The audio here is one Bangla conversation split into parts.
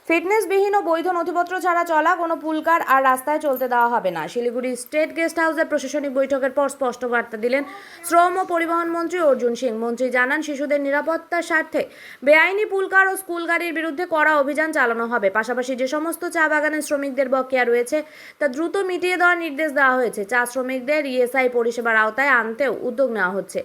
ফিটনেসবিহীন ও বৈধ নথিপত্র ছাড়া চলা কোনো পুলকার আর রাস্তায় চলতে দেওয়া হবে না। শিলিগুড়ি স্টেট গেস্ট হাউসের প্রশাসনিক বৈঠকের পর স্পষ্ট বার্তা দিলেন শ্রম ও পরিবহন মন্ত্রী অর্জুন সিং। মন্ত্রী জানান, শিশুদের নিরাপত্তার স্বার্থে বেআইনি পুলকার ও স্কুল গাড়ির বিরুদ্ধে কড়া অভিযান চালানো হবে। পাশাপাশি যে সমস্ত চা বাগানের শ্রমিকদের বকেয়া রয়েছে তা দ্রুত মিটিয়ে দেওয়ার নির্দেশ দেওয়া হয়েছে। চা শ্রমিকদের ইএসআই পরিষেবার আওতায় আনতেও উদ্যোগ নেওয়া হচ্ছে।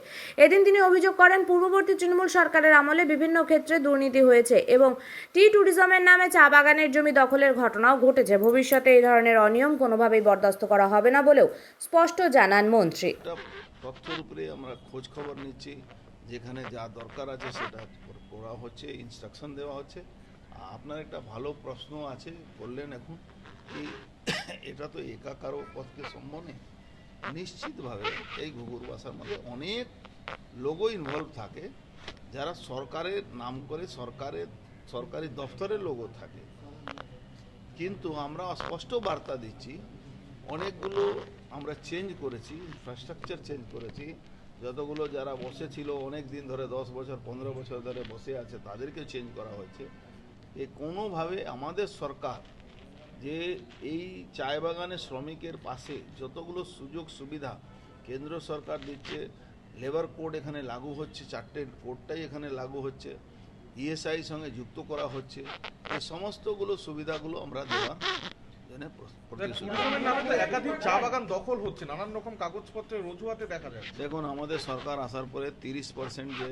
এদিন তিনি অভিযোগ করেন, পূর্ববর্তী তৃণমূল সরকারের আমলে বিভিন্ন ক্ষেত্রে দুর্নীতি হয়েছে এবং ট্যুরিজমের নামে চা বাগানের জমি দখলের ঘটনাও ঘটেছে। ভবিষ্যতে এই ধরনের অনিয়ম কোনোভাবেই বরদাস্ত করা হবে না বলেও স্পষ্ট জানান মন্ত্রী। তথ্যের উপরে আমরা খোঁজ খবর নিচ্ছি, যেখানে যা দরকার আছে সেটা করা হচ্ছে, ইনস্ট্রাকশন দেওয়া হচ্ছে। আপনার একটা ভালো প্রশ্ন আছে বললেন এখন কি এটা তো একা কারো পথকে সম্ভব নেই। নিশ্চিতভাবে এই ঘুঘুর বাসার মধ্যে অনেক লোগো ইনভলভ থাকে, যারা সরকারের নাম করে সরকারি দপ্তরের লোগো থাকে, কিন্তু আমরা স্পষ্ট বার্তা দিচ্ছি অনেকগুলো আমরা চেঞ্জ করেছি, ইনফ্রাস্ট্রাকচার চেঞ্জ করেছি। যতগুলো যারা বসেছিল অনেক দিন ধরে 10 বছর 15 বছর ধরে বসে আছে তাদেরকে চেঞ্জ করা হয়েছে। এ কোনোভাবে আমাদের সরকার যে এই চায় বাগানের শ্রমিকের পাশে যতগুলো সুযোগ সুবিধা কেন্দ্র সরকার দিচ্ছে, লেবার কোড এখানে লাগু হচ্ছে, 4টে কোডটাই এখানে লাগু হচ্ছে, ইএসআই সঙ্গে যুক্ত করা হচ্ছে, এই সমস্তগুলো সুবিধাগুলো আমরা দেওয়ার জন্য একাধিক চা বাগান দখল হচ্ছে, নানান রকম কাগজপত্রের রজুহাতে দেখা যায়। দেখুন, আমাদের সরকার আসার পরে 30% যে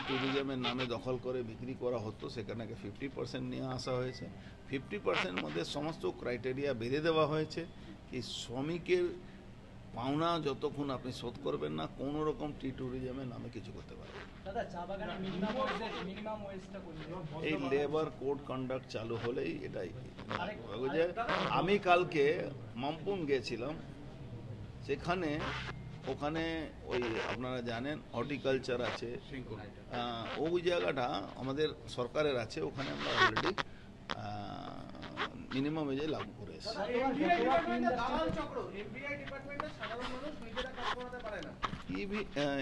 ট্যুরিজমের নামে দখল করে বিক্রি করা হতো সেখানে 50% নিয়ে আসা হয়েছে। 50% মধ্যে সমস্ত ক্রাইটেরিয়া বেঁধে দেওয়া হয়েছে কি শ্রমিকের পাওনা যতক্ষণ আপনি শোধ করবেন না কোনো রকম ট্যুরিজমের নামে কিছু করতে পারবেন। এই লেবার কোড কন্ডাক্ট চালু হলেই এটাই। আমি কালকে মামপুং গেছিলাম, সেখানে ওখানে ওই আপনারা জানেন হর্টিকালচার আছে, ওই জায়গাটা আমাদের সরকারের আছে, ওখানে আমরা অলরেডি মিনিমাম এজে লাগু করে এসেছি।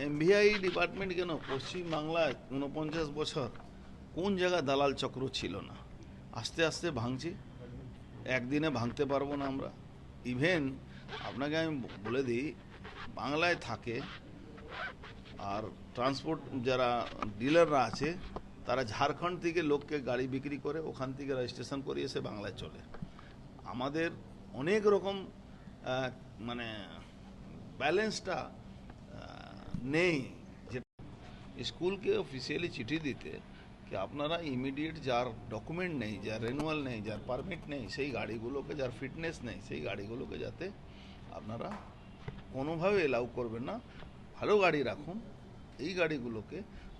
এমভিআই ডিপার্টমেন্ট কেন, পশ্চিমবাংলায় 49 বছর কোন জায়গায় দালাল চক্র ছিল না? আস্তে আস্তে ভাঙছি, একদিনে ভাঙতে পারবো না আমরা। ইভেন আপনাকে আমি বলে দিই, বাংলায় থাকে আর ট্রান্সপোর্ট যারা ডিলাররা আছে তারা ঝাড়খণ্ড থেকে লোককে গাড়ি বিক্রি করে ওখান থেকে রেজিস্ট্রেশন করিয়ে এসে বাংলায় চলে। আমাদের অনেক রকম মানে ব্যালেন্সটা নেই। যে স্কুলকে অফিসিয়ালি চিঠি দিতে কি আপনারা ইমিডিয়েট যার ডকুমেন্ট নেই, যার রেনুয়াল নেই, যার পারমিট নেই, সেই গাড়িগুলোকে, যার ফিটনেস নেই, সেই গাড়িগুলোকে যাতে আপনারা কোনোভাবে এলাউ করবেন না। ভালো গাড়ি রাখুন। এই গাড়িগুলোকে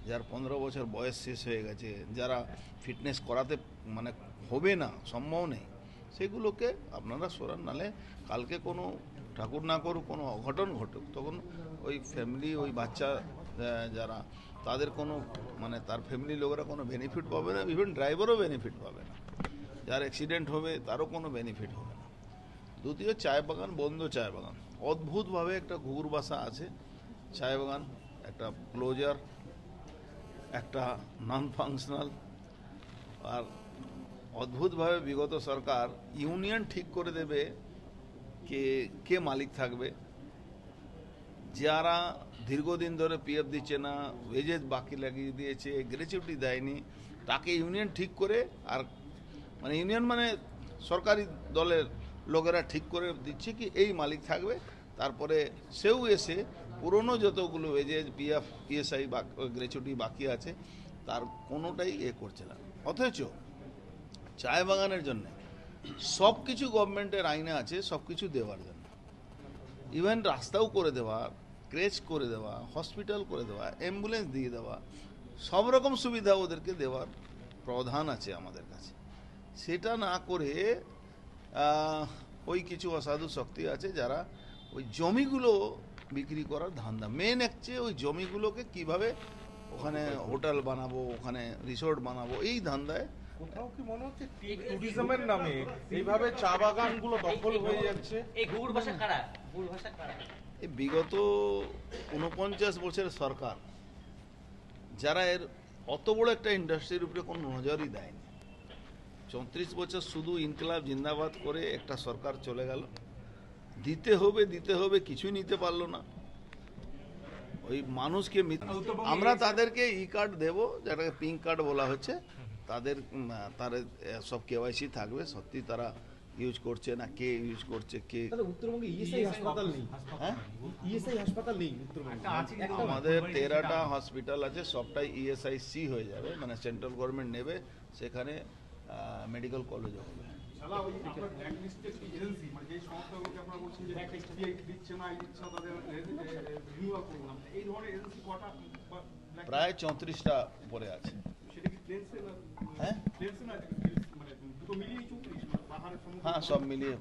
যার 15 বছর বয়স শেষ হয়ে গেছে, যারা ফিটনেস করাতে মানে হবে না, সম্ভব নেই, সেগুলোকে আপনারা সরান। নালে কালকে কোনো ঠাকুর না করুক, কোনো অঘটন ঘটুক, তখন ওই ফ্যামিলি, ওই বাচ্চা যারা তাদের কোনো মানে তার ফ্যামিলি লোকেরা কোনো বেনিফিট পাবে না, ইভেন ড্রাইভারও বেনিফিট পাবে না, যার অ্যাক্সিডেন্ট হবে তারও কোনো বেনিফিট হবে না। দ্বিতীয়, চায় বাগান বন্ধ। চায় বাগান অদ্ভুতভাবে একটা ঘুঘুর বাসা আছে, চায় বাগান একটা ক্লোজার, একটা নন ফাংশনাল। আর অদ্ভুতভাবে বিগত সরকার ইউনিয়ন ঠিক করে দেবে কে মালিক থাকবে। যারা দীর্ঘদিন ধরে পিএফ দিচ্ছে না, ওয়েজেস বাকি লাগিয়ে দিয়েছে, গ্র্যাচুইটি দেয়নি, তাকে ইউনিয়ন ঠিক করে, আর মানে ইউনিয়ন মানে সরকারি দলের লোকেরা ঠিক করে দিচ্ছে কি এই মালিক থাকবে। তারপরে সেও এসে পুরনো যতগুলো ওয়েজেস, পিএফ, ইএসআই গ্র্যাচুইটি বাকি আছে তার কোনোটাই করছে না। অথচ চায় বাগানের জন্য সব কিছু গভর্নমেন্টের আইনে আছে, সব কিছু দেওয়ার জন্য, ইভেন রাস্তাও করে দেওয়া, ক্রেচ করে দেওয়া, হসপিটাল করে দেওয়া, অ্যাম্বুলেন্স দিয়ে দেওয়া, সব রকম সুবিধা ওদেরকে দেওয়ার প্রধান আছে আমাদের কাছে। সেটা না করে ওই কিছু অসাধু শক্তি আছে যারা ওই জমিগুলো বিক্রি করার ধান্দা, মেন হচ্ছে ওই জমিগুলোকে কিভাবে ওখানে হোটেল বানাবো, ওখানে রিসোর্ট বানাবো, এই ধান্দায়। কোথাও কি মনে হচ্ছে ট্যুরিজমের নামে এইভাবে চা বাগানগুলো দখল হয়ে যাচ্ছে? এই ঘুঘুর ভাষা কারা? ঘুঘুর ভাষা কারা? এই বিগত 49 বছরের সরকার যারা এর অত বড় একটা ইন্ডাস্ট্রির উপরে কোনো নজরই দেয়নি, 34 বছর শুধু ইনকলাব জিন্দাবাদ করে একটা সরকার চলে গেল। দিতে হবে কিছুই নিতে পারলো না। ওই মানুষকে আমরা তাদেরকে ই কার্ড দেবো, যেটাকে পিঙ্ক কার্ড বলা হচ্ছে, তাদের সব কেওয়াইসি থাকবে, সত্যি তারা ইউজ করছে না, কে ইউজ করছে, কে। উত্তরবঙ্গে ইএসআই হাসপাতাল নেই। হ্যাঁ, ইএসআই হাসপাতাল নেই উত্তরবঙ্গে। আমাদের 13টা হসপিটাল আছে, সবটাই ইএসআইসি হয়ে যাবে, মানে সেন্ট্রাল গভর্নমেন্ট নেবে, সেখানে মেডিকেল কলেজও হবে। প্রায় 34টা উপরে আছে। হ্যাঁ হ্যাঁ, সব মিলিয়ে